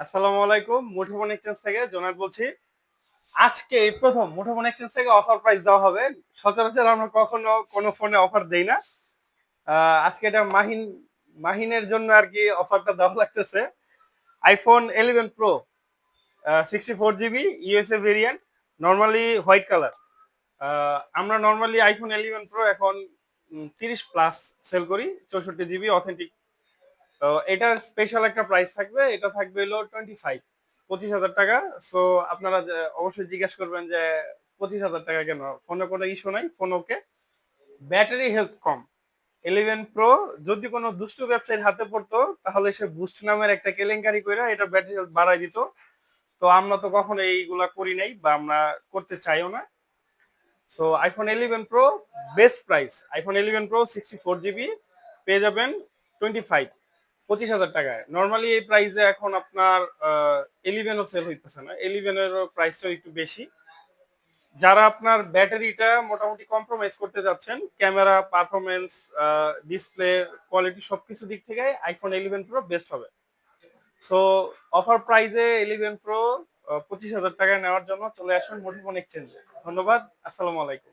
আসসালামু আলাইকুম। মুঠোফোন এক্সচেঞ্জ থেকে জোনায়েদ বলছি। আজকে এই প্রথম মুঠোফোন এক্সচেঞ্জ থেকে অফার প্রাইস দেওয়া হবে। সচরাচর আমরা কখনো কোনো ফোনে অফার দেই না। আজকে এটা মাহিনের জন্য আরকি অফারটা দেওয়া লাগতেছে। iPhone 11 Pro 64 GB USA variant, normally white colour. আমরা নরমালি iPhone 11 Pro এখন 30 প্লাস সেল করি, 64 জিবি অথেন্টিক। তো এটার স্পেশাল একটা প্রাইস থাকবে, এটা থাকবে হলো 25,000 টাকা। সো আপনারা অবশ্যই জিজ্ঞাসা করবেন যে 25,000 টাকা কেন, ফোনে কোনো ইস্যু নাই, ফোন ওকে। ব্যাটারি হেলথ কম। 11 Pro যদি কোনো দুষ্টু ব্যবসায়ীর হাতে পড়তো তাহলে সে বুস্ট নামের একটা কেলেঙ্কারি করে এটা ব্যাটারি হেলথ বাড়াই দিত। তো আমরা তো কখনো এইগুলা করি নাই বা আমরা করতে চাইও না। So iPhone 11 Pro best price. iPhone 11 Pro 64 GB পেয়ে যাবেন 25,000 টাকায়। নর্মালি এই প্রাইসে এখন আপনার 11ও সেল হইতেছে না, 11-এরও প্রাইসটাও একটু বেশি। যারা আপনার ব্যাটারিটা মোটামুটি কম্প্রোমাইজ করতে যাচ্ছেন, ক্যামেরা পারফরমেন্স, ডিসপ্লে কোয়ালিটি সবকিছু দিক থেকে iPhone 11 Pro বেস্ট হবে। সো অফার প্রাইজে 11 Pro 25,000 টাকায় নেওয়ার জন্য চলে আসুন মুঠোফোন এক্সচেঞ্জে। ধন্যবাদ। আসসালামু আলাইকুম।